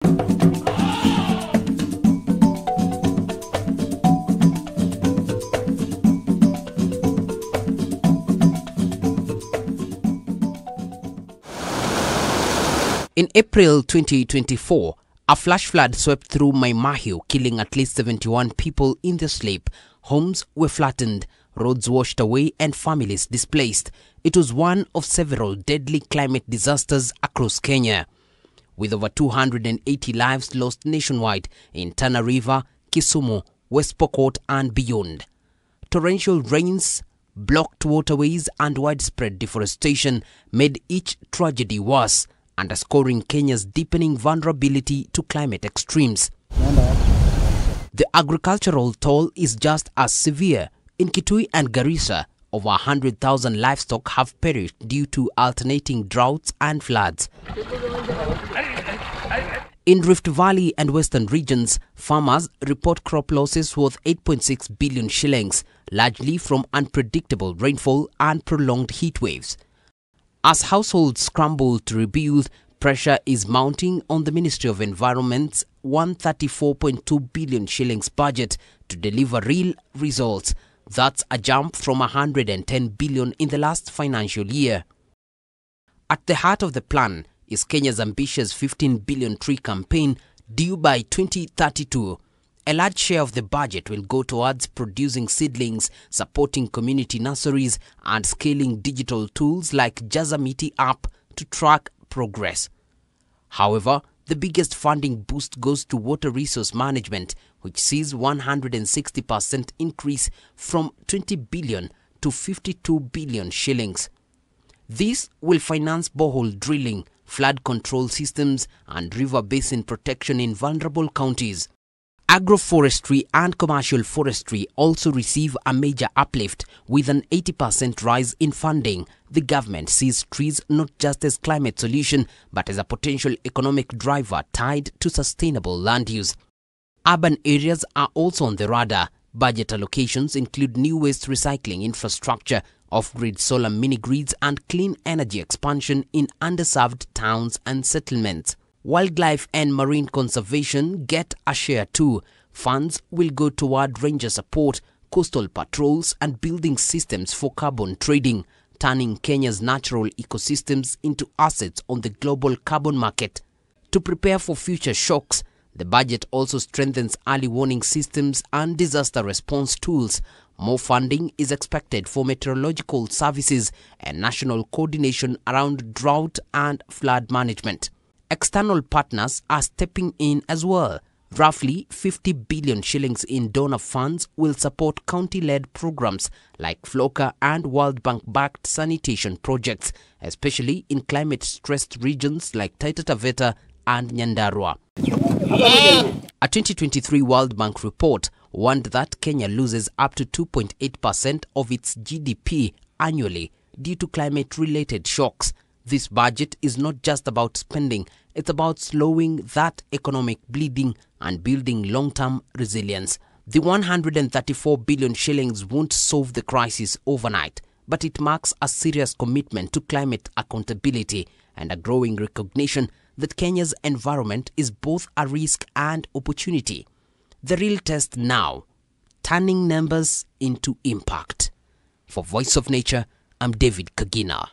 In April 2024, a flash flood swept through Maimahiu, killing at least 71 people in their sleep. Homes were flattened, roads washed away, and families displaced. It was one of several deadly climate disasters across Kenya, with over 280 lives lost nationwide in Tana River, Kisumu, West Pokot, and beyond. Torrential rains, blocked waterways, and widespread deforestation made each tragedy worse, underscoring Kenya's deepening vulnerability to climate extremes. The agricultural toll is just as severe. In Kitui and Garissa, over 100,000 livestock have perished due to alternating droughts and floods. In Rift Valley and western regions, farmers report crop losses worth 8.6 billion shillings, largely from unpredictable rainfall and prolonged heat waves. As households scramble to rebuild, pressure is mounting on the Ministry of Environment's 134.2 billion shillings budget to deliver real results. That's a jump from 110 billion in the last financial year. At the heart of the plan is Kenya's ambitious 15 billion tree campaign due by 2032. A large share of the budget will go towards producing seedlings, supporting community nurseries, and scaling digital tools like Jazamiti app to track progress. However, the biggest funding boost goes to water resource management, which sees 160% increase from 20 billion to 52 billion shillings. This will finance borehole drilling, flood control systems, and river basin protection in vulnerable counties. Agroforestry and commercial forestry also receive a major uplift with an 80% rise in funding. The government sees trees not just as climate solution but as a potential economic driver tied to sustainable land use. Urban areas are also on the radar. Budget allocations include new waste recycling infrastructure, off-grid solar mini-grids, and clean energy expansion in underserved towns and settlements. Wildlife and marine conservation get a share too. Funds will go toward ranger support, coastal patrols, and building systems for carbon trading, turning Kenya's natural ecosystems into assets on the global carbon market. To prepare for future shocks, the budget also strengthens early warning systems and disaster response tools. More funding is expected for meteorological services and national coordination around drought and flood management. External partners are stepping in as well. Roughly 50 billion shillings in donor funds will support county-led programs like FLOCA and World Bank-backed sanitation projects, especially in climate-stressed regions like Taita Taveta and Nyandarua. A 2023 World Bank report warned that Kenya loses up to 2.8% of its GDP annually due to climate-related shocks. This budget is not just about spending, it's about slowing that economic bleeding and building long-term resilience. The 134 billion shillings won't solve the crisis overnight, but it marks a serious commitment to climate accountability and a growing recognition that Kenya's environment is both a risk and opportunity. The real test now, turning numbers into impact. For Voice of Nature, I'm David Kagina.